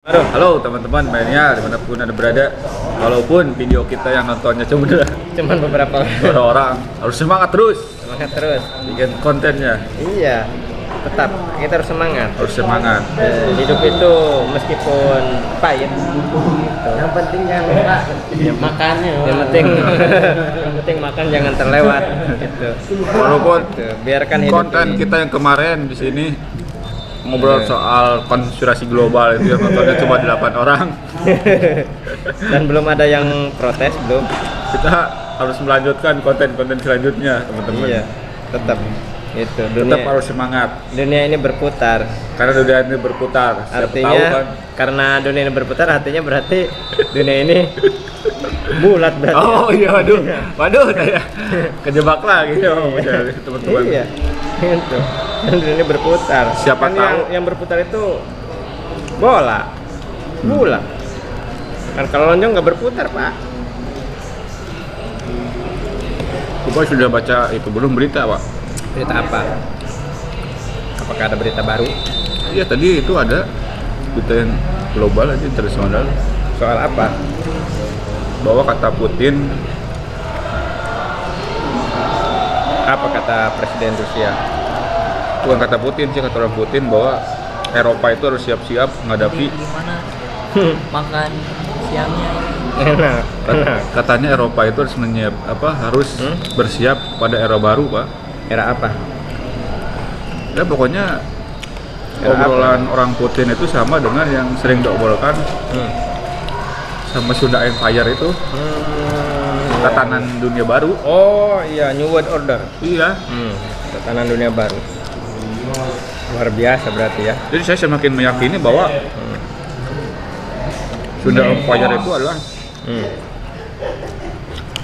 Halo teman-teman milenial dimanapun anda berada. Walaupun video kita yang nontonnya Cuman beberapa orang, harus semangat terus semangat terus. bikin kontennya. Iya, tetap kita harus semangat. Harus semangat. Hidup itu meskipun pahit, yang penting jangan lupa makannya. Yang penting makan jangan terlewat. Gitu. Walaupun Biarkan hidup konten ini. kita yang kemarin di sini ngobrol soal konspirasi global itu yang nontonnya cuma 8 orang. Dan belum ada yang protes belum. Kita harus melanjutkan konten-konten selanjutnya, teman-teman. Iya, tetap itu Tetap harus semangat dunia ini berputar. karena dunia ini berputar. Siapa Artinya tahu kan. karena dunia ini berputar, artinya berarti dunia ini bulat berarti. Oh iya, waduh saya kejebak lagi teman-teman. Iya, itu. Dan dunia ini berputar. Siapa Kan tahu. yang berputar itu bola, Kan kalau lonjong nggak berputar, Pak. Bapak sudah baca itu belum berita, Pak? Berita apa? Apakah ada berita baru? Iya, tadi itu ada berita yang global aja, internasional, Soal apa? bahwa kata Putin, Apa kata Presiden Rusia? bukan kata Putin sih, kata orang Putin bahwa Eropa itu harus siap-siap menghadapi. Gimana makan siangnya? Enak. Katanya Eropa itu harus bersiap pada era baru, Pak. Era apa? Ya pokoknya Era obrolan orang Putin itu sama dengan yang sering diobrolkan sama Sunda Empire itu, tatanan dunia baru. Oh iya, New World Order. Iya. Tatanan dunia baru. Luar biasa berarti ya. Jadi saya semakin meyakini bahwa Sunda Empire itu adalah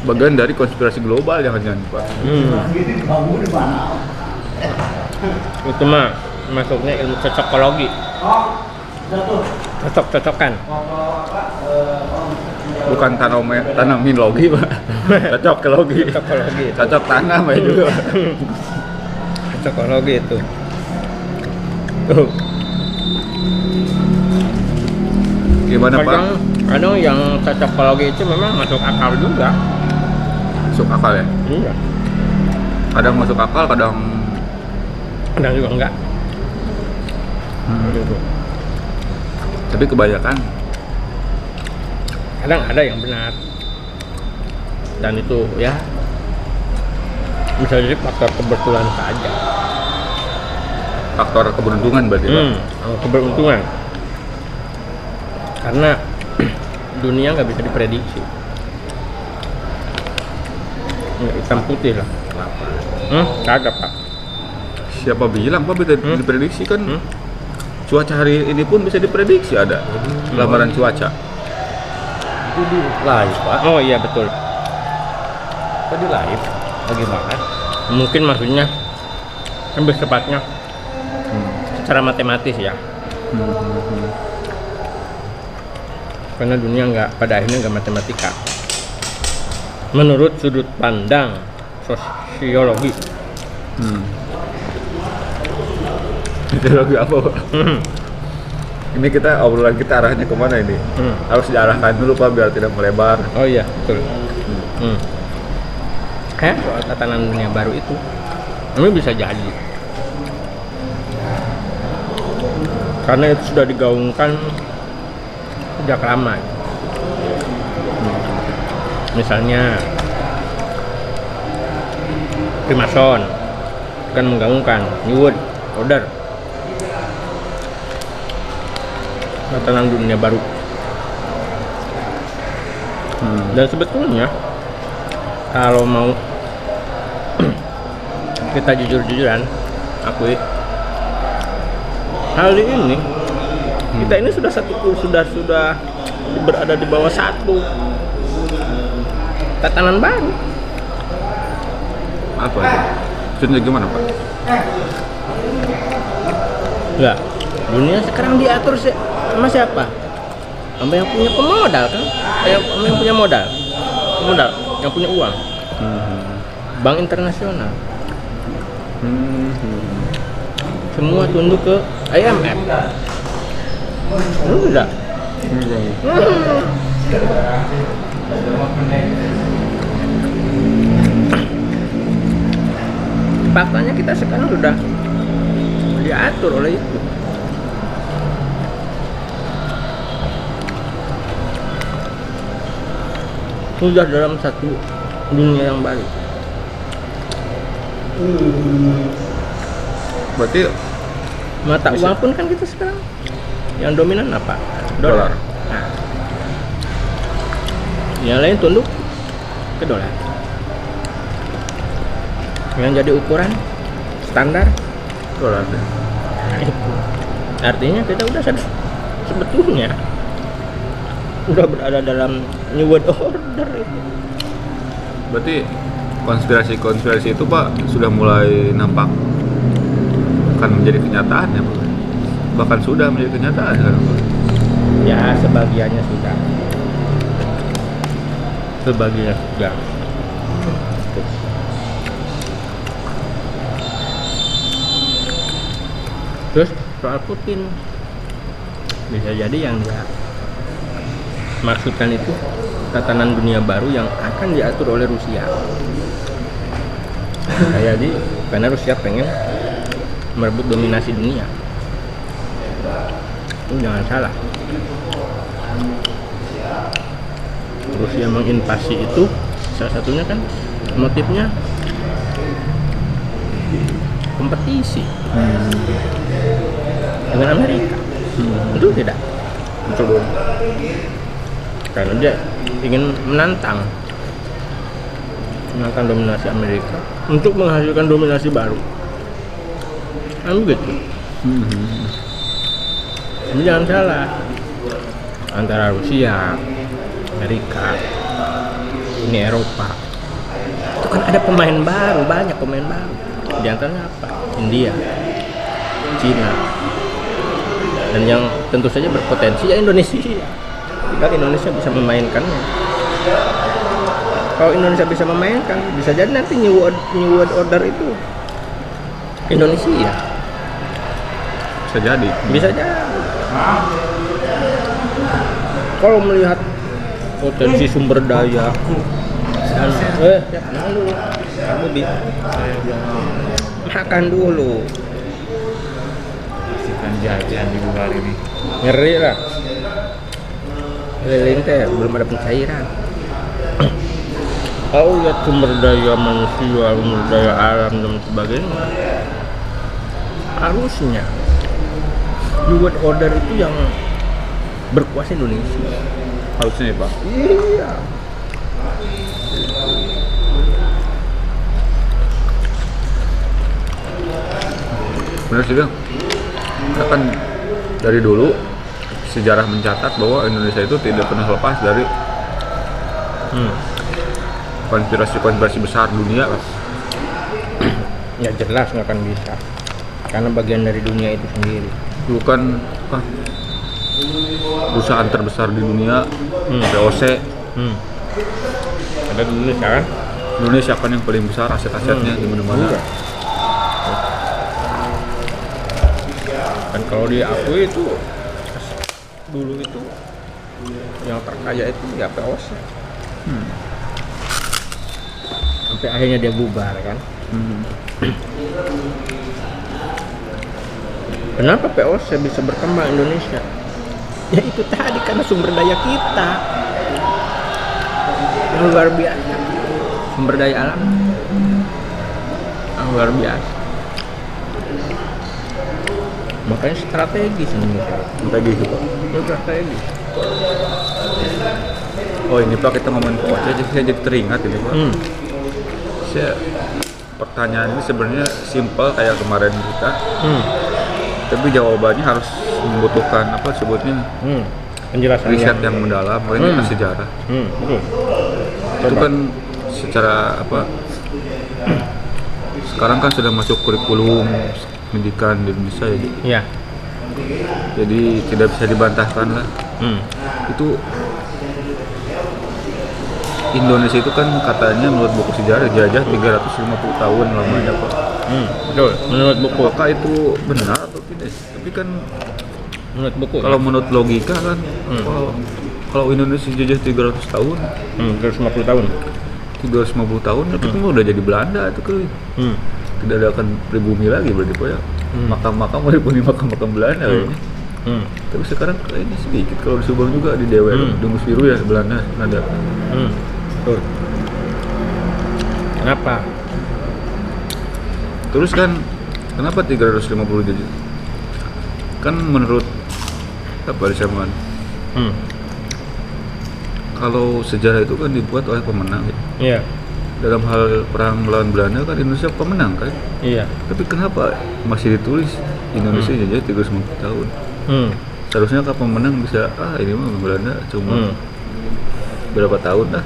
bagian dari konspirasi global, jangan-jangan, Pak. Itu mah masuknya ilmu cocokologi. Cocok-cocokan. Bukan tanaminologi, Pak. Cocokologi. Cocokologi. Cocok tanam ya juga. Cocokologi itu. Tuh. Gimana, Pak? Kadang yang cocokologi itu memang masuk akal juga. Masuk akal ya? Iya. Kadang masuk akal, kadang Kadang juga enggak. Gitu. tapi kebanyakan Kadang ada yang benar. Dan itu ya bisa jadi faktor kebetulan saja. faktor keberuntungan berarti, Pak. Keberuntungan. Karena dunia nggak bisa diprediksi. Nggak hitam putih lah. Kagak, Pak. Siapa bilang, Pak, bisa diprediksi kan? Cuaca hari ini pun bisa diprediksi, ada gambaran cuaca. Itu di live, Pak. Oh iya betul. Kok di live? Bagaimana? Mungkin maksudnya lebih tepatnya secara matematis ya. Karena dunia pada akhirnya nggak matematika. Menurut sudut pandang sosiologi. Ideologi apa, Pak? Ini obrolan kita arahnya kemana ini? Harus diarahkan dulu, Pak, biar tidak melebar. Oh iya betul. Soal tatanan dunia baru itu, ini bisa jadi. Karena itu sudah digaungkan sejak lama. Misalnya Freemason kan menggaungkan New World Order, tatanan dunia baru. Dan sebetulnya kalau mau kita jujur-jujuran akui, hari ini kita ini sudah berada di bawah satu tatanan baru. Apa itu? Maksudnya gimana, Pak? Enggak, dunia sekarang diatur sama siapa? Sama yang punya pemodal kan? Sama yang punya modal, yang punya uang. Bank internasional. Semua tunduk ke IMF. Enggak. Faktanya kita sekarang sudah diatur oleh itu. Sudah dalam satu dunia yang baru. Berarti Mata uang pun kan kita sekarang yang dominan apa? dolar. Nah, yang lain tunduk ke dolar. Yang jadi ukuran standar Dolar. nah, itu. Artinya kita udah sebetulnya udah berada dalam New World Order itu. Berarti konspirasi itu Pak sudah mulai nampak akan menjadi kenyataan ya Pak? Bahkan sudah menjadi kenyataan kan Pak? Ya sebagiannya sudah. Sebagiannya sudah. Terus soal Putin, bisa jadi yang dia maksudkan itu tatanan dunia baru yang akan diatur oleh Rusia. Jadi karena Rusia pengen merebut dominasi dunia. Itu jangan salah. Rusia menginvasi itu salah satunya kan motifnya kompetisi dengan Amerika. Itu tidak Betul. karena dia ingin menantang dominasi Amerika untuk menghasilkan dominasi baru. Kan begitu. Ini jangan salah, antara Rusia, Amerika, Uni Eropa itu kan ada pemain baru, banyak pemain baru. Di antaranya apa? India, Cina, dan yang tentu saja berpotensi ya Indonesia. Jika Indonesia bisa memainkannya, kalau Indonesia bisa memainkan, bisa jadi nanti New World Order itu Indonesia. Bisa jadi. Bisa jadi. Kalau melihat potensi sumber daya dan makan dulu. Kasihkan jajan di luar ini. Ngeri lah. Keliling teh belum ada pencairan. Kalau lihat sumber daya manusia, sumber daya alam dan sebagainya, harusnya New World Order itu yang berkuasa Indonesia. Harusnya ya Pak. Iya. Benar sih Bang. Kan dari dulu sejarah mencatat bahwa Indonesia itu tidak pernah lepas dari konspirasi besar dunia. Ya jelas nggak akan bisa, karena bagian dari dunia itu sendiri. Dulu kan perusahaan terbesar di dunia, VOC. Ada di Indonesia kan? Indonesia kan yang paling besar aset-asetnya di mana-mana. Iya. Dan kalau diakui itu dulu itu yang terkaya itu ya POC. Sampai akhirnya dia bubar kan. Kenapa POC bisa berkembang Indonesia? Ya itu tadi karena sumber daya kita yang luar biasa, sumber daya alam yang luar biasa. Makanya strategis Indonesia. Strategi itu Pak. Strategis. Oh ini Pak, kita ngomongin VOC jadi saya jadi teringat ini Pak. Pertanyaan ini sebenarnya simple kayak kemarin kita, tapi jawabannya harus membutuhkan apa sebutnya Penjelasan riset yang mendalam, makanya kita sejarah. Betul. Itu kan secara apa? Sekarang kan sudah masuk kurikulum pendidikan di Indonesia ya. Iya. Jadi tidak bisa dibantahkan lah. Itu Indonesia itu kan katanya menurut buku sejarah dijajah 350 tahun lamanya Pak. Betul. Menurut buku. Apakah itu benar atau tidak? Tapi kan Menurut buku. Kalau menurut logika kan, kalau Indonesia jajah 300 tahun, 350 tahun. 350 tahun itu kan udah jadi Belanda itu kan. Tidak ada akan pribumi lagi berarti Pak ya. Makam-makam udah punya makam-makam Belanda kayaknya. Tapi sekarang kayaknya sedikit. Kalau di Subang juga di Dewa, Dungus Biru ya Belanda ada. Betul. Kenapa? Terus kan kenapa 350 jajah? Kan menurut apa di zaman? Kalau sejarah itu kan dibuat oleh pemenang ya. Iya. Dalam hal perang melawan Belanda kan Indonesia pemenang kan. Iya. Tapi kenapa masih ditulis Indonesia jajah 350 tahun? Seharusnya kan pemenang bisa ini mah Belanda cuma berapa tahun dah.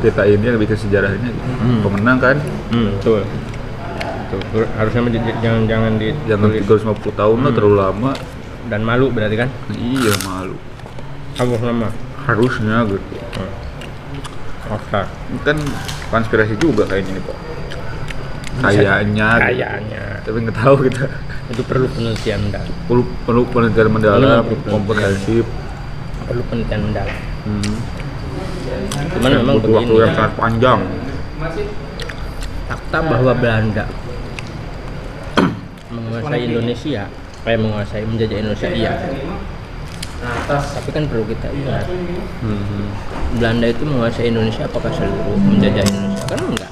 Kita ini yang bikin sejarahnya gitu. Pemenang kan. Betul. Betul. Harusnya jangan 350 tahun lah terlalu lama dan malu berarti kan? Iya malu. Harusnya gitu. Oke. Kan konspirasi juga kayaknya nih Pak. Kayaknya. Tapi nggak tahu kita. Itu perlu penelitian mendalam. Perlu penelitian mendalam, komprehensif. Perlu penelitian mendalam. Cuman memang butuh waktu yang sangat panjang. Fakta bahwa Belanda menguasai Indonesia, menjajah Indonesia iya. Tapi kan perlu kita ingat, Belanda itu menguasai Indonesia apakah seluruh menjajah Indonesia? Kan enggak.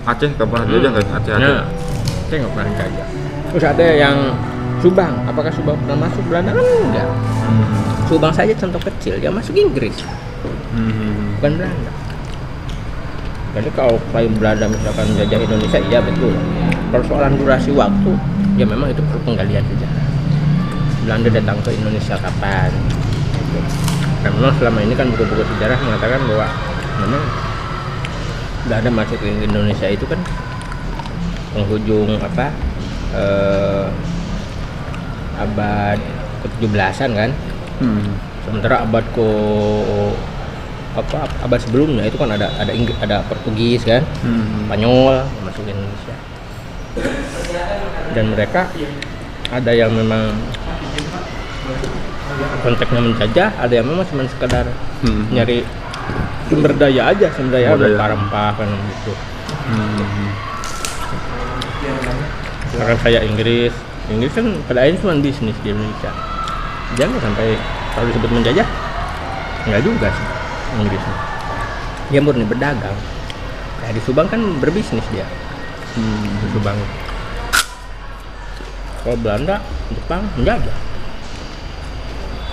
Aceh kapan jajah kan? Aceh. Nah, Aceh nggak pernah jajah. Terus ada yang Subang, apakah Subang pernah masuk Belanda? Kan enggak. Subang saja contoh kecil, dia masuk Inggris, bukan Belanda. Jadi kalau klaim Belanda misalkan menjajah Indonesia, iya betul. Persoalan durasi waktu, ya memang itu perlu penggalian sejarah. Belanda datang ke Indonesia kapan? Dan memang selama ini kan buku-buku sejarah mengatakan bahwa memang Belanda masuk ke Indonesia itu kan penghujung abad ke-17-an kan. Sementara abad abad sebelumnya itu kan ada Portugis kan, Spanyol masuk ke Indonesia. Dan mereka ada yang memang konteksnya menjajah, ada yang memang cuma sekedar nyari sumber daya aja, rempah-rempah kan gitu. Karena kayak Inggris kan pada akhirnya cuma bisnis di Indonesia. Jangan sampai kalau disebut menjajah, enggak juga sih Inggris. Dia murni berdagang. Kayak di Subang kan berbisnis dia. Di Subang. Kalau Belanda, Jepang menjajah.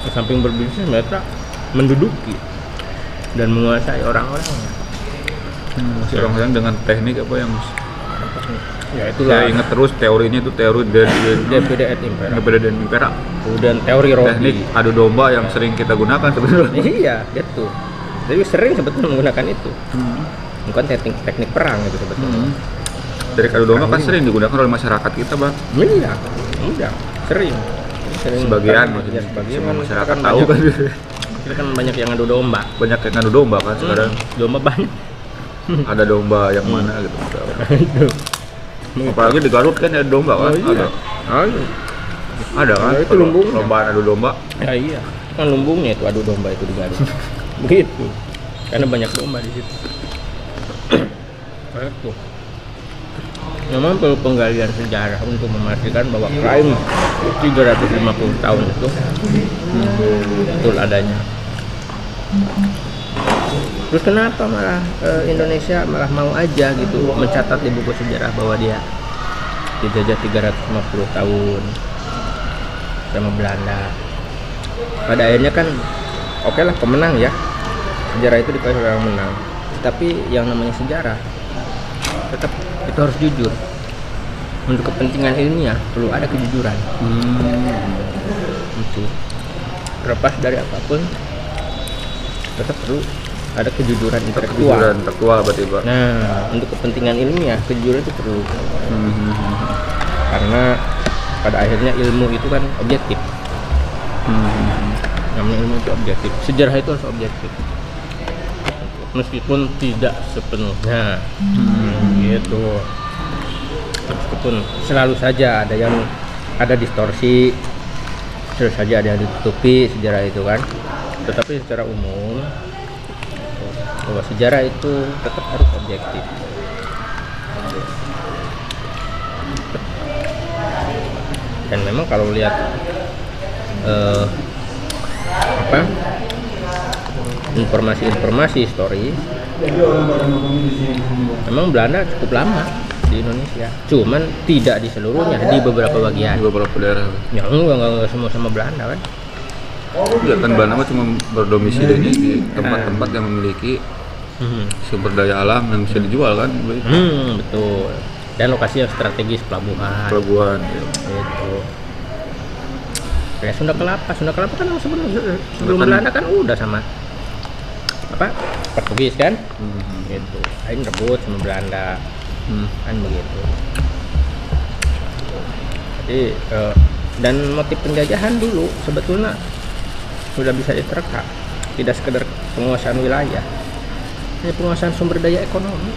Di samping berbisnis mereka menduduki dan menguasai orang-orangnya. Orang-orang dengan teknik apa yang Ya itulah. saya ingat terus teorinya itu teori Davide et Impera. Kemudian teori Rodi. teknik adu domba yang sering kita gunakan sebenarnya. Iya, itu. Jadi sering sebetulnya menggunakan itu. Bukan teknik perang itu sebetulnya. Dari adu domba kan sering digunakan oleh masyarakat kita, Bang. Iya, sering. Sebagian maksudnya. Sebagian Semua kan masyarakat kan tahu banyak. kan. Kita kan banyak yang adu domba. Banyak yang adu domba kan sekarang. Domba banyak. Ada domba yang mana gitu. Apalagi di Garut kan ada domba kan? Iya. Ada kan? Ya, itu lumbung. Lombaan adu domba. Ya iya. Kan lumbungnya itu adu domba itu di Garut. Begitu. Karena banyak domba di situ. Itu. Memang perlu penggalian sejarah untuk memastikan bahwa klaim 350 tahun itu betul adanya. Terus kenapa malah Indonesia malah mau aja gitu mencatat di buku sejarah bahwa dia dijajah 350 tahun sama Belanda. Pada akhirnya kan oke lah pemenang ya, sejarah itu dikasih orang menang. Tapi yang namanya sejarah tetap itu harus jujur. Untuk kepentingan ilmiah perlu ada kejujuran. Itu terlepas dari apapun tetap perlu ada kejujuran intelektual. Kejujuran intelektual berarti, Pak. Nah, untuk kepentingan ilmiah kejujuran itu perlu. Karena pada akhirnya ilmu itu kan objektif. Namanya ilmu itu objektif. Sejarah itu harus objektif. Meskipun tidak sepenuhnya. Gitu. Meskipun selalu saja ada yang ada distorsi, Terus saja ada yang ditutupi sejarah itu kan. Tetapi secara umum bahwa sejarah itu tetap harus objektif. Dan memang kalau lihat informasi histori, memang Belanda cukup lama di Indonesia, cuman tidak di seluruhnya, di beberapa bagian. Di beberapa daerah. Ya enggak semua sama Belanda kan. Ya kan Belanda mah cuma berdomisili di tempat-tempat yang memiliki sumber daya alam yang bisa dijual kan. Betul. Dan lokasi yang strategis, pelabuhan. Ya. Itu. Kayak Sunda Kelapa kan sebelum Belanda kan udah sama Portugis kan. Gitu. Akhirnya rebut sama Belanda. Kan begitu. Jadi dan motif penjajahan dulu sebetulnya sudah bisa diterka, tidak sekedar penguasaan wilayah, ini penguasaan sumber daya ekonomi.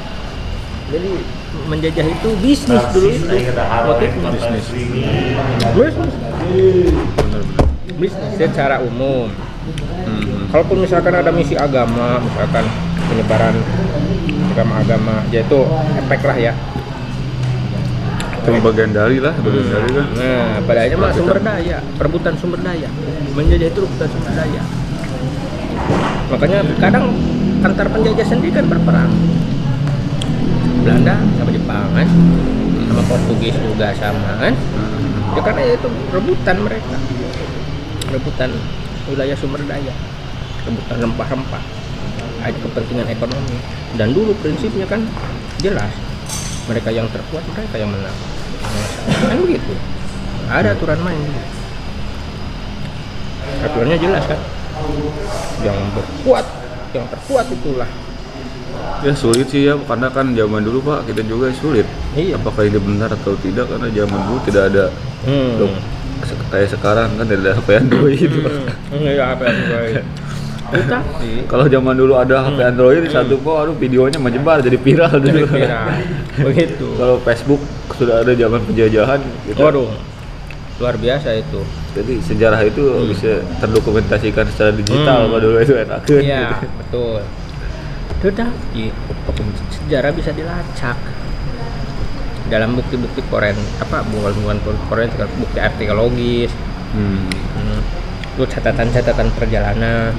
Jadi menjajah itu bisnis dulu, motifnya bisnis secara umum. Kalaupun misalkan ada misi agama, misalkan penyebaran agama-agama, yaitu efek lah ya. Cuma bagian dari kan. Nah, pada akhirnya mah sumber daya, perebutan sumber daya. Menjajah itu rebutan sumber daya. Makanya kadang antar penjajah sendiri kan berperang. Belanda sama Jepang kan, sama Portugis juga sama kan. Ya karena itu rebutan mereka, rebutan wilayah sumber daya, rebutan rempah-rempah, ada kepentingan ekonomi. Dan dulu prinsipnya kan jelas, mereka yang terkuat, mereka yang menang. Kan begitu. Ada aturan main gitu. Aturannya jelas kan. Yang berkuat, yang terkuat itulah. Ya sulit sih ya, karena kan zaman dulu Pak kita juga sulit. Iya. Apakah ini benar atau tidak, karena zaman dulu tidak ada kayak sekarang kan tidak ada HP Android itu. Iya, HP Android. Kalau zaman dulu ada HP Android di satu videonya menyebar jadi viral dulu. Begitu. Kalau Facebook sudah ada zaman penjajahan gitu. Waduh, luar biasa itu. Jadi sejarah itu bisa terdokumentasikan secara digital kalau dulu itu enak. Iya, betul. Tetapi sejarah bisa dilacak dalam bukti-bukti bukan bukti arkeologis, itu catatan-catatan perjalanan.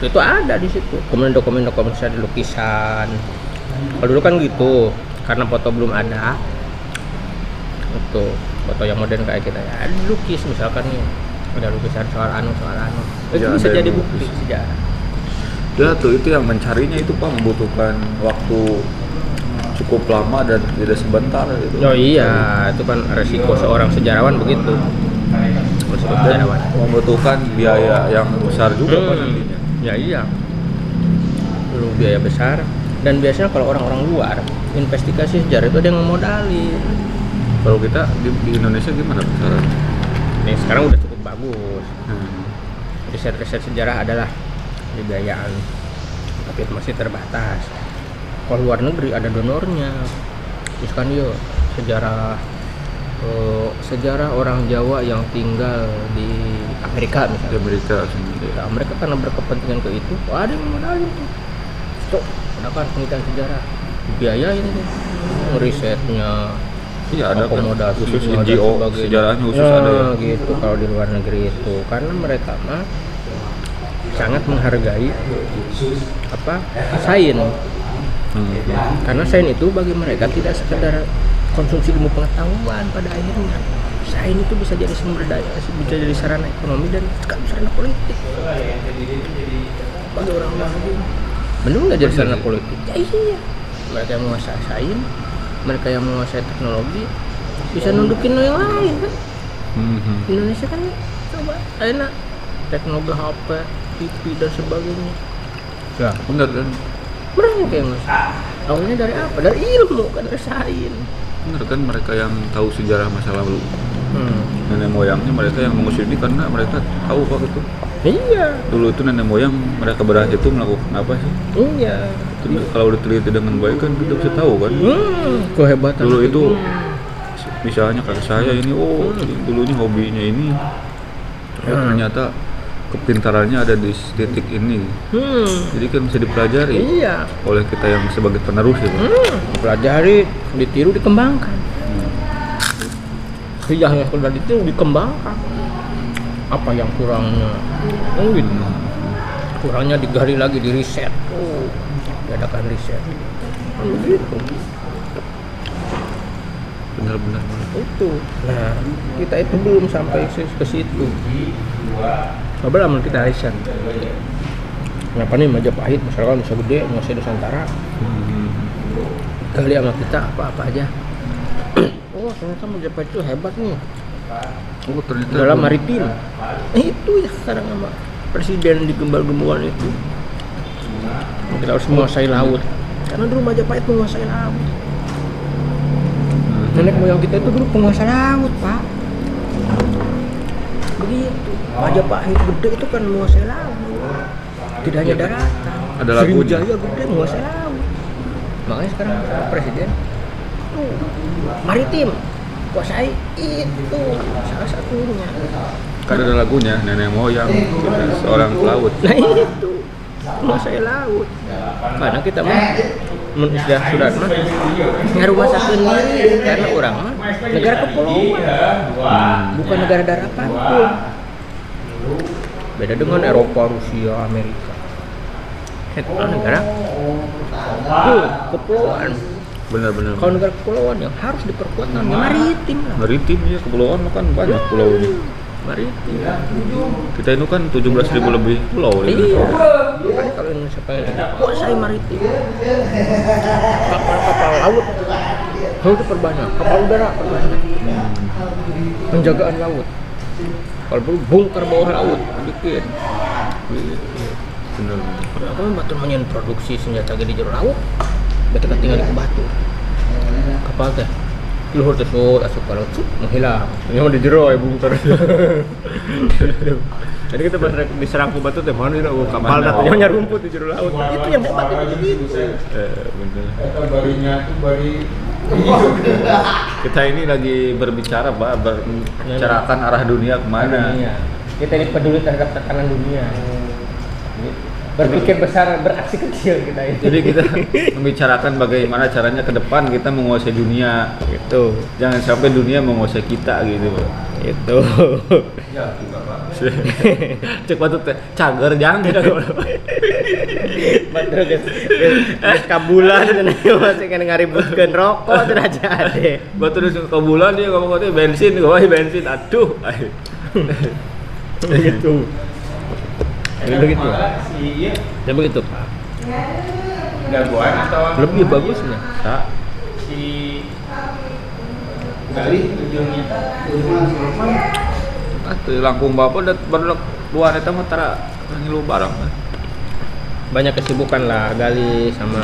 Itu ada di situ. Kemudian dokumen-dokumen dari lukisan. Kalau dulu kan gitu, karena foto belum ada. Itu foto yang modern kayak kita ya. Ada lukis misalkan nih, ada lukisan soal anu. Itu bisa jadi bukti sejarah. Ya tuh itu yang mencarinya itu Pak membutuhkan waktu cukup lama dan tidak sebentar gitu. Oh iya, itu kan resiko seorang sejarawan begitu. Resiko sejarawan membutuhkan biaya yang besar juga Pak nantinya. Ya iya. Perlu biaya besar, dan biasanya kalau orang-orang luar investigasi sejarah itu ada yang memodalin. Kalau kita di Indonesia gimana besaran? Nih sekarang udah cukup bagus. Riset-riset sejarah adalah dibiayaan, tapi itu masih terbatas. Kalau luar negeri ada donornya, misalkan sejarah orang Jawa yang tinggal di Amerika misalnya. Nah, mereka karena berkepentingan ke itu, ada yang modalin tuh. Ada kan penelitian sejarah, biaya ini risetnya. Iya ada akomodasi khusus NGO sejarahnya khusus ada ya. Gitu kalau di luar negeri itu, karena mereka mah sangat menghargai sains. Karena sains itu bagi mereka tidak sekedar konsumsi ilmu pengetahuan, pada akhirnya sains itu bisa jadi sumber daya, bisa jadi sarana ekonomi dan sarana politik bagi orang-orang lain. Benar nggak jadi sarana politik? Ya iya, mereka yang menguasai sains, mereka yang menguasai teknologi bisa nundukin yang lain kan. Indonesia kan coba enak teknologi HP, TV dan sebagainya. Ya benar kan. Mereka yang awalnya dari apa? Dari ilmu kan, dari sains. Benar kan, mereka yang tahu sejarah masa lalu. Nenek moyangnya mereka yang mengusir ini karena mereka tahu kok itu. Iya. Dulu itu nenek moyang mereka berhasil itu melakukan apa sih? Iya. Jadi kalau diteliti dengan baik kan kita bisa tahu kan. Kehebatan. Dulu itu misalnya kakak saya ini dulunya hobinya ini ternyata kepintarannya ada di titik ini. Jadi kan bisa dipelajari Iya. oleh kita yang sebagai penerus ya, Pak. Pelajari, ditiru, dikembangkan. Yang sudah ditiru dikembangkan. Apa yang kurangnya? Gitu. Kurangnya digali lagi, di riset. Diadakan riset. Begitu. Benar-benar. Itu. Nah, kita itu belum sampai ke situ. Coba lama kita riset. Kenapa nih Majapahit misalkan bisa gede, menguasai Nusantara? Gali sama kita apa aja. Oh, ternyata Majapahit itu hebat nih Oh, ternyata dalam maritim. Itu ya sekarang sama presiden di gembal-gembulan itu. Kita harus menguasai laut. Karena dulu Majapahit menguasai laut. Nenek moyang kita itu dulu penguasa laut, Pak. Begitu. Majapahit gede itu kan menguasai laut. Tidak hanya daratan. Ada lagunya. Sriwijaya gede menguasai laut. Makanya sekarang presiden maritim kuasai itu salah satunya. Kan ada lagunya nenek moyang kita seorang pelaut. Nah itu menguasai laut. Karena kita mah sudah mah ngarumasa sendiri karena orang mah negara kepulauan, bukan negara daratan pun. Beda dengan Eropa, Rusia, Amerika. Itu negara kepulauan. Benar-benar. Kalau negara kepulauan yang harus diperkuat namanya maritim lah. Maritim ya, kepulauan kan banyak pulaunya. Maritim. Kita itu kan 17.000 lebih pulau ya. Iya. Makanya kalau Indonesia pengen kuasai maritim, kapal-kapal laut harus diperbanyak, kapal udara perbanyak, penjagaan laut. Kalau perlu bongkar bawah laut, bikin. Benar. Aku membantu menyen produksi senjata di jero laut. Kita tinggal di batu. Kapal teh luhur teh asup ka laut menghilang. Ini mah di jero ya bungker. Jadi kita pas diserang ku batu teh mana kapal datanya nyarumput di jero laut. Itu yang hebat itu begitu. Benar. Barinya tuh bari Kita ini lagi berbicara, Pak, membicarakan arah dunia kemana. Kita ini peduli terhadap tekanan dunia. Berpikir besar, beraksi kecil kita ini. Jadi kita membicarakan bagaimana caranya ke depan kita menguasai dunia. Gitu. Jangan sampai dunia menguasai kita gitu, Pak. Itu. ya juga Pak. Cek batu teh cager jangan tidak. Betul guys. Kabulan dan masih kan ngaributkeun rokok teh aja ade. Batu di kabulan dia ngomong katanya bensin, wah bensin, aduh. Gitu. Begitu. Iya. Ya begitu, Pak. Jagoan atau Lebih bagusnya. Sa, si Gali ujungnya atuh langkung bapak udah baru luar eta mah tara ngilu barang. Banyak kesibukan lah Gali sama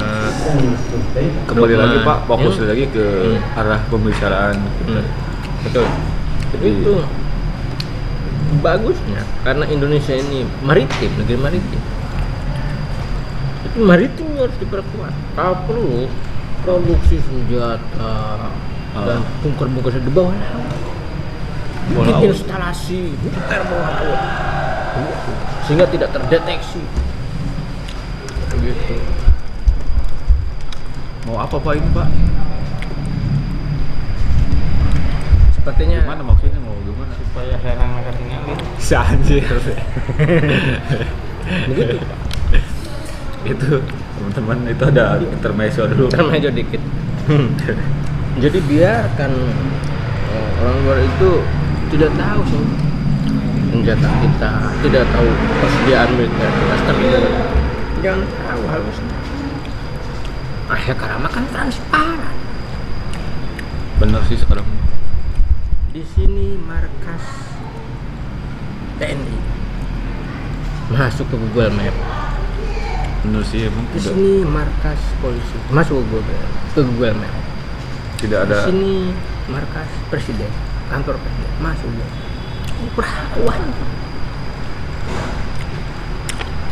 Kembali Lukman. lagi, Pak, fokus lagi ke arah pembicaraan kita. Betul. Jadi- Itu bagusnya karena Indonesia ini maritim, negeri maritim. Itu maritim harus diperkuat. Kalau perlu produksi senjata dan bungker-bungker di bawah laut. Bikin laut. instalasi militer bawah laut. Sehingga tidak terdeteksi. Begitu. Mau apa, Pak, ini, Pak? Sepertinya Gimana maksudnya, mau gimana? supaya herang akan tinggalin. Anjir. begitu, Pak. Itu teman-teman, itu ada intermezzo dulu. Termejo dikit. Jadi biarkan orang luar itu tidak tahu sih senjata kita, tidak tahu persediaan militer kita sendiri. Jangan tahu harusnya. Karena kan transparan. Bener sih sekarang. Di sini markas TNI masuk ke Google Map. Bener sih, emang Di tidak, sini markas polisi masuk ke Google Map. tidak Di ada. sini markas presiden, kantor presiden masuk. Perlakuan.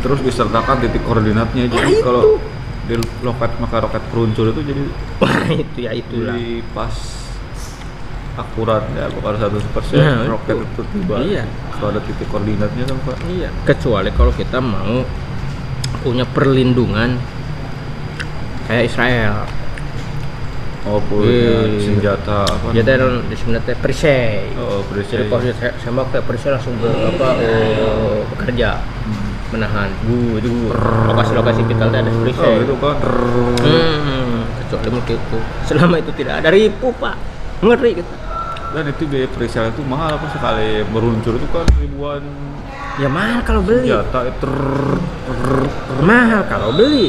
Terus disertakan titik koordinatnya. Nah, Jadi itu. kalau di loket maka roket peluncur itu jadi Wah itu ya itulah. pas. akuratnya bukan 100% Nah, roket itu. itu tiba. Iya. Kalau ada titik koordinatnya kan Pak. Iya. Kecuali kalau kita mau punya perlindungan kayak Israel. Oh punya Iya. senjata apa? Jadi di senjata perisai. Oh perisai. Jadi kalau dia sembak kayak perisai langsung bekerja menahan. Itu lokasi-lokasi vital ada Oh perisai. itu kan. Kecuali mungkin itu. Selama itu tidak ada ribu Pak. Ngeri gitu. Dan itu biaya perisai itu mahal apa sekali meluncur itu kan ribuan Ya mahal kalau beli. senjata itu. Mahal kalau beli.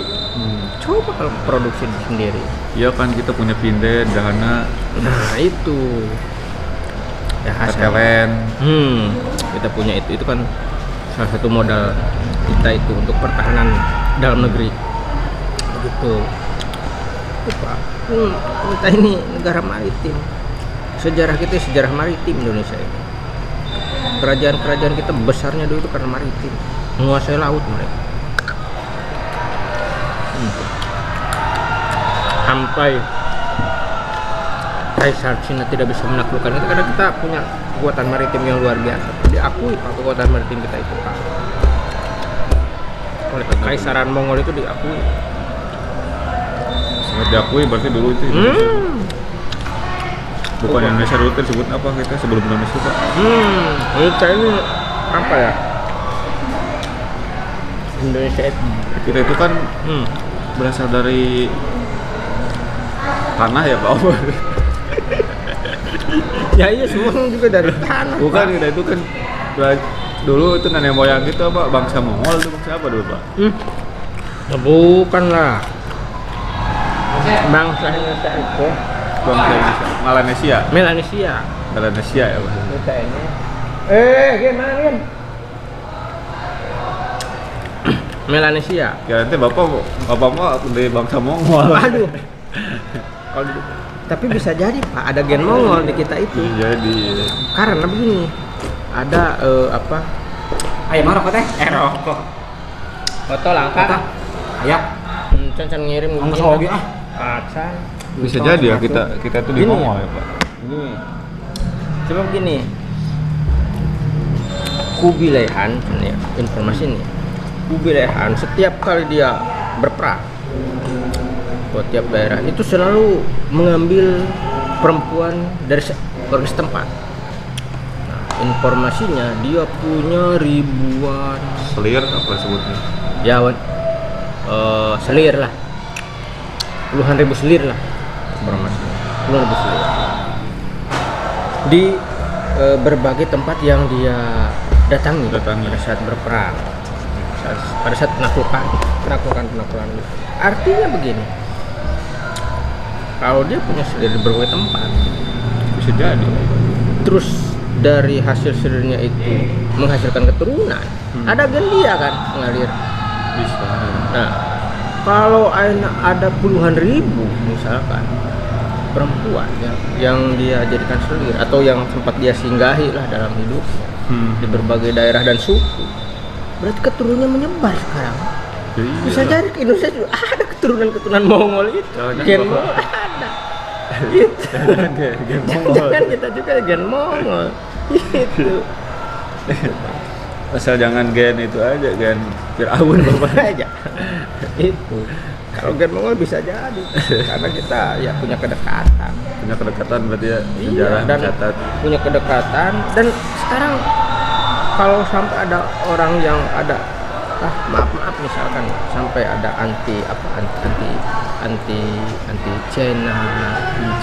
Coba kalau produksi sendiri. Iya kan kita punya Pinden, Dahana, Nah itu. Ya hasil. Tetelen. Kita punya itu kan salah satu modal kita itu untuk pertahanan dalam negeri. Begitu. Pak. Kita ini negara maritim. Sejarah kita sejarah maritim Indonesia ini. Kerajaan-kerajaan kita besarnya dulu itu karena maritim, menguasai laut mereka. Sampai Kaisar Cina tidak bisa menaklukkan itu karena kita punya kekuatan maritim yang luar biasa. Diakui Pak kekuatan maritim kita itu Pak. Oleh Kekaisaran Mongol itu diakui. Sangat diakui berarti dulu itu. Bukan Indonesia dulu tersebut apa kita sebelum Indonesia Pak? Kita ini apa ya? Indonesia itu. Kita itu kan berasal dari tanah ya Pak. Ya iya semua juga dari tanah. Bukan Pak. kita itu kan dulu itu nenek moyang kita Pak, bangsa Mongol itu bangsa apa dulu Pak? Bukan lah. Bangsa Indonesia itu Bangsa Indonesia, Melanesia. Melanesia ya Pak. Kita ini. Gimana Gen? Melanesia. Ya nanti bapak mah dari bangsa Mongol. Waduh. Kalau tapi bisa jadi Pak ada gen Mongol di kita itu. Jadi Karena begini. Ada apa? Ayo marah teh. Rokok. Foto langka. Ayak. Can ngirim Anggus oge ah. Kacan. bisa jadi ya kita tuh di Gini Mongol ya? ya Pak. Ini coba begini. Kubilai Han, ya, informasi ini. Kubilai Han setiap kali dia berperang buat tiap daerah itu selalu mengambil perempuan dari warga setempat. Nah, informasinya dia punya ribuan Selir apa sebutnya? ya selir lah, puluhan ribu selir lah informasinya, puluhan ribu selir di berbagai tempat yang dia datangi. Pada saat berperang, pada saat penaklukan. Artinya begini, kalau dia punya selir di berbagai tempat, Bisa jadi. terus dari hasil selirnya itu menghasilkan keturunan, ada gen dia kan mengalir. Bisa. Nah, kalau ada puluhan ribu misalkan perempuan yang dia jadikan selir atau yang sempat dia singgahi lah dalam hidupnya di berbagai daerah dan suku, berarti keturunannya menyebar sekarang. Iya. Bisa jadi ke Indonesia juga ada keturunan Mongol itu. Jangan Gen Bapak. Mongol ada. Gitu. Gen Mongol. Jangan kita juga gen Mongol. Gitu. Asal jangan gen itu aja, gen Firaun Bapak. Aja. Itu. Kalau gen Mongol bisa jadi karena kita ya punya kedekatan. Punya kedekatan berarti ya sejarah Iya, dan mencatat. punya kedekatan dan sekarang kalau sampai ada orang yang ada maaf misalkan sampai ada anti China,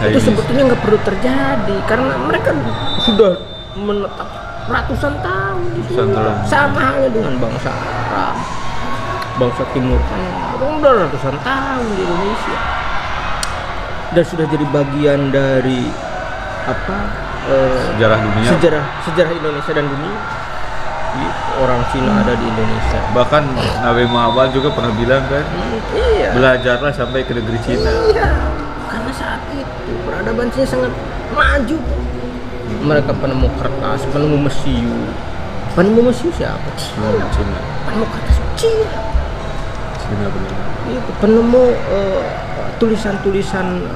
itu sebetulnya nggak perlu terjadi karena mereka sudah menetap ratusan tahun di sini. Sama halnya dengan bangsa Arab, bangsa Timur Tengah, udah ratusan tahun di Indonesia dan sudah jadi bagian dari Sejarah dunia. sejarah Indonesia dan dunia. Orang Cina ada di Indonesia. Bahkan Nabi Muhammad juga pernah bilang kan, Iya. belajarlah sampai ke negeri Cina. Iya. Karena saat itu peradaban Cina sangat maju. Mereka penemu kertas, penemu mesiu. Penemu mesiu siapa? Cina. Penemu kertas Cina. Cina benar. Itu penemu tulisan-tulisan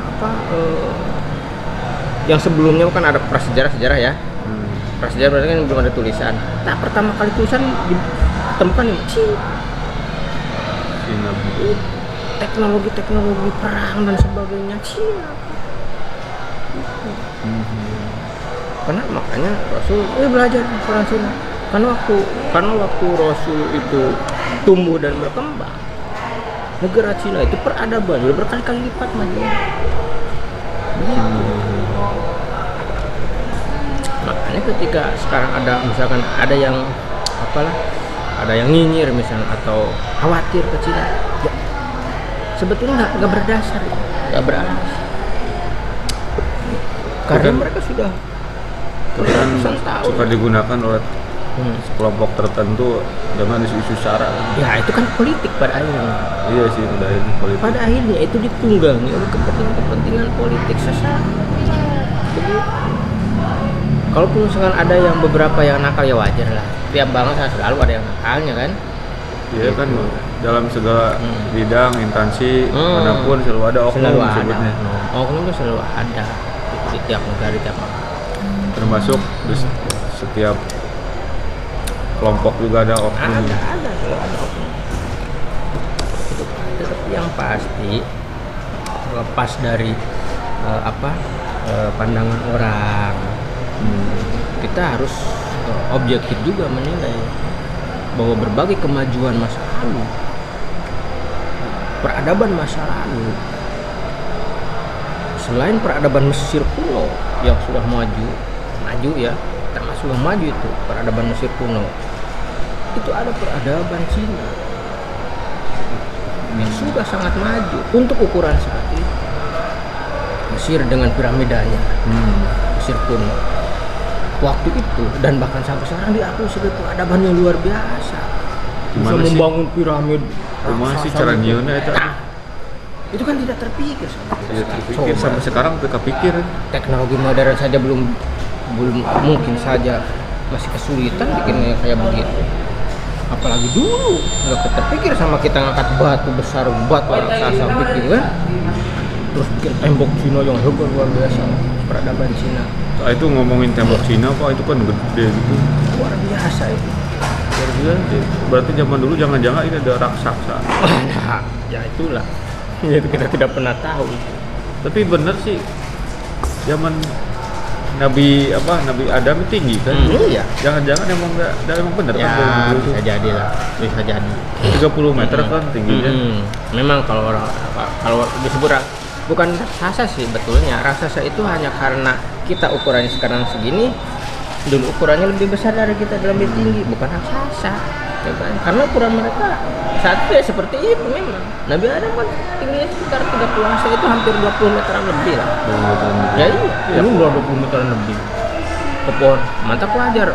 yang sebelumnya kan ada prasejarah ya. Prasejarah berarti kan belum ada tulisan. Nah, pertama kali tulisan ditemukan di Cina. Teknologi perang dan sebagainya Cina. Karena makanya Rasul belajar perang Cina. Karena waktu Rasul itu tumbuh dan berkembang, negara Cina itu peradaban udah berkali-kali lipat maju. Makanya ketika sekarang misalkan ada yang nyinyir misalnya atau khawatir ke Cina, ya, sebetulnya nggak berdasar, nggak beralas. Karena mereka sudah suka digunakan oleh kelompok tertentu dengan isu-isu sara. Ya itu kan politik pada akhirnya. Iya sih, pada akhirnya politik. Pada akhirnya itu ditunggangi oleh kepentingan politik sesaat. Kalaupun misalkan ada yang beberapa yang nakal ya wajar lah. Tiap bangsa selalu ada yang nakalnya kan. Iya kan, dalam segala bidang instansi manapun selalu ada oknum sebutnya. Oknum itu selalu ada di tiap negara, di tiap termasuk di setiap kelompok juga ada oknum. Ada selalu ada oknum. Tetapi yang pasti lepas dari pandangan orang, kita harus objektif juga menilai bahwa berbagai kemajuan masa lalu, peradaban masa lalu, selain peradaban Mesir kuno yang sudah maju ya, termasuk yang maju itu peradaban Mesir kuno, itu ada peradaban Cina yang sudah sangat maju untuk ukuran saat ini. Mesir dengan piramidanya, Mesir kuno waktu itu dan bahkan sampai sekarang diakui sebagai peradaban yang luar biasa. Bisa membangun piramid. Masih cara nyieunna itu. Itu kan tidak terpikir sampai sekarang terpikir. Teknologi modern saja belum mungkin saja masih kesulitan bikinnya kayak begitu. Apalagi dulu nggak terpikir sama kita ngangkat batu besar, batu raksasa bikin kan. Terus bikin tembok Cina yang hebat luar biasa, peradaban Cina. Itu ngomongin tembok Cina Pak, itu kan gede gitu. Luar biasa itu. Luar biasa. Berarti zaman dulu jangan-jangan ini ada raksasa. Nah, ya itulah. Itu kita tidak pernah tahu. Tapi bener sih, zaman Nabi Adam tinggi kan? Iya. Jangan-jangan emang bener ya, kan? Bisa jadi lah, bisa jadi. 30 meter kan tingginya. Memang kalau disebut bukan raksasa sih betulnya. Raksasa itu hanya karena kita ukurannya sekarang segini, dulu ukurannya lebih besar dari kita dan lebih tinggi, bukan raksasa. Ya kan? Karena ukuran mereka saat itu ya seperti itu memang. Nabi Adam kan tingginya sekitar 30 masa itu hampir 20 meteran lebih lah. Ya iya, ini 20 meteran lebih. Pohon, mantap wajar.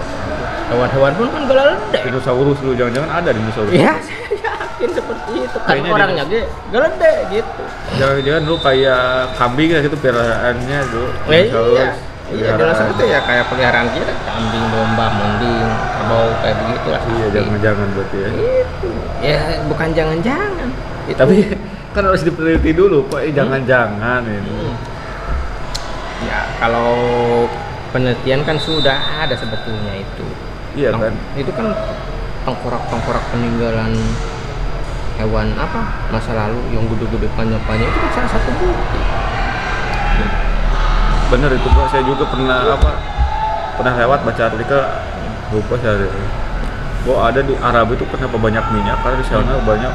Hewan-hewan pun kan geledek. Dinosaurus dulu, jangan-jangan ada dinosaurus. Ya, saya yakin seperti itu. Kan orangnya geledek gitu. Jangan-jangan dulu kayak kambing ya gitu peliharaannya dulu. Iya, dinosaurus itu ya kayak peliharaan kita, kambing, domba, mending, kerbau kayak begitu lah. Iya, jangan-jangan berarti ya. Itu. Ya, bukan jangan-jangan. Tapi kan harus diteliti dulu, Pak. Jangan-jangan ini. Ya, kalau penelitian kan sudah ada sebetulnya itu. Iya kan? Itu kan tengkorak-tengkorak peninggalan hewan masa lalu yang gede-gede panjang-panjang itu kan salah satu bukti. Bener itu Pak, saya juga pernah lewat baca artikel, lupa saya. Ada di Arab itu kenapa banyak minyak, karena di sana banyak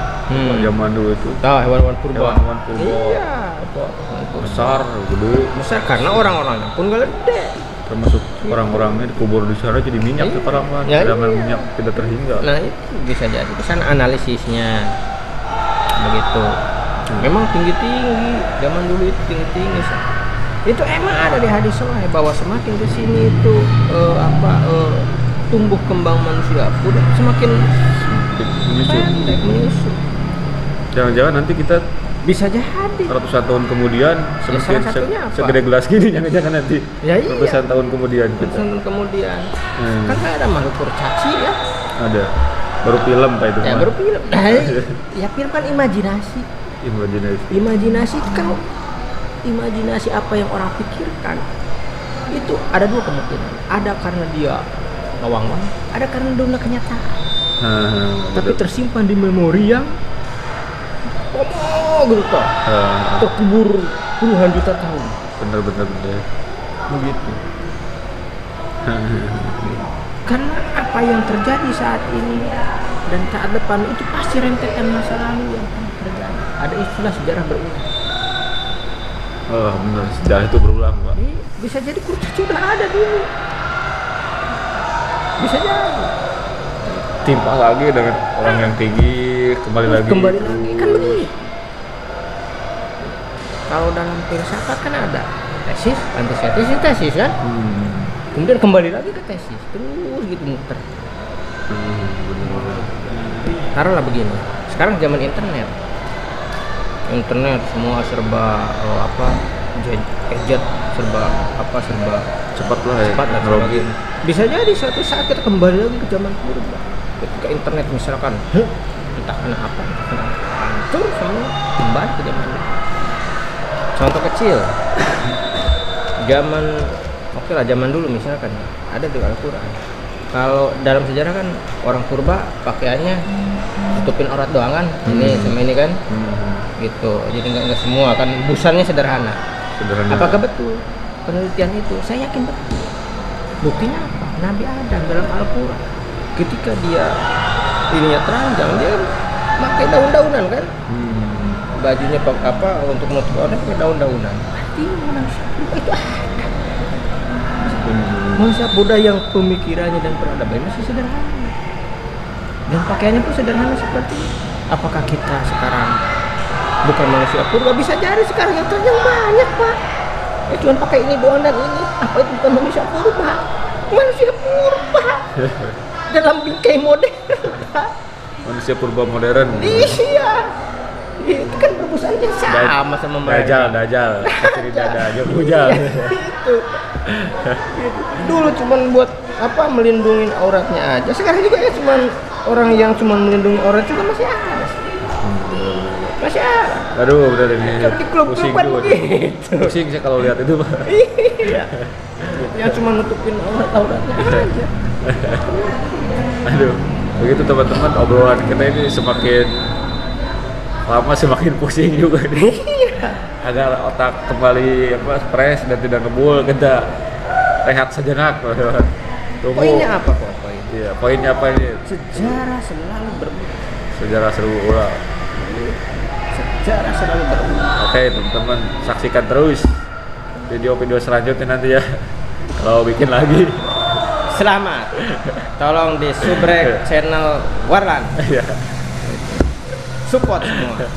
zaman dulu itu. Hewan-hewan purba. Hewan purba. Iya, besar, gede. Besar karena orang-orangnya pun gede. Termasuk orang-orangnya dikubur di sana jadi minyak sekarang kan. Sedangkan minyak tidak terhingga. Nah itu bisa jadi kesan analisisnya begitu. Memang tinggi-tinggi zaman dulu itu tinggi-tinggi. Itu emang ada di hadis sahih bahwa semakin ke sini itu tumbuh kembang manusia udah semakin menyusut. Jangan-jangan nanti kita bisa jadi ratusan tahun kemudian segede gelas gini, jangan-jangan nanti ratusan tahun kemudian kan ada makhluk kurcaci ya, ada baru film Pak itu ya baru film ya film kan imajinasi kan imajinasi apa yang orang pikirkan itu ada dua kemungkinan. Ada karena dia ngawang-ngawang, ada karena dunia kenyataan. Tapi tersimpan di memori yang gitu toh. Terkubur puluhan juta tahun. Bener. Begitu. Karena apa yang terjadi saat ini dan saat depan itu pasti rentetan masa lalu yang akan terjadi. Ada istilah sejarah berulang. Oh benar, sejarah itu berulang Pak. Bisa jadi Kurcaci sudah ada dulu. Bisa jadi. Timpa lagi dengan orang yang tinggi, kembali lagi Kan begitu. Kalau dalam filsafat kan ada tesis, antitesis kan. Kemudian kembali lagi ke tesis, terus gitu muter. Taruhlah begini. Sekarang zaman internet semua serba gadget, serba cepat lah ya, teknologi. Bisa jadi suatu saat kita kembali lagi ke zaman purba. Ketika internet misalkan, entah kenapa hancur semua, kembali ke zaman dulu. Contoh kecil, zaman dulu misalkan ada di Al-Quran. Kalau dalam sejarah kan orang purba pakaiannya tutupin aurat doang kan, ini sama ini kan, gitu. Jadi nggak semua kan, busannya sederhana. Apakah betul penelitian itu? Saya yakin betul. Buktinya apa? Nabi Adam dalam Al-Quran, ketika dia ininya teranjang, dia pakai daun-daunan kan, bajunya untuk menutup aurat pakai daun-daunan. Artinya manusia itu manusia Buddha yang pemikirannya dan peradabannya masih sederhana dan pakaiannya pun sederhana seperti itu. Apakah kita sekarang bukan manusia purba? Bisa jadi sekarang yang terjang banyak Pak. Cuma pakai ini doang dan ini. Apa itu bukan manusia purba? Manusia purba dalam bingkai modern Pak. Manusia purba modern. Iya. Itu kan perbusannya sama mereka. Dajjal. Kasih dada aja bujal. Itu. Dulu cuman buat melindungi auratnya aja. Sekarang juga ya cuman orang yang cuman melindungi aurat juga masih ada. Masih ada. Aduh, udah ini. Di klub-klub kan begitu. Pusing saya kalau lihat itu, Pak. Iya. Yang cuma nutupin auratnya aja. Aduh, begitu teman-teman, obrolan kita ini semakin lama semakin pusing juga nih. Agar otak kembali fresh dan tidak ngebul, kita rehat sejenak. Tunggu. Poinnya apa kok? Iya, poinnya apa ini? Sejarah selalu berulang. Sejarah berulang. Sejarah selalu berulang. Oke teman-teman, saksikan terus video-video selanjutnya nanti ya. Kalau bikin lagi. Selamat. Tolong di subrek channel Warlan. Iya. Support semua.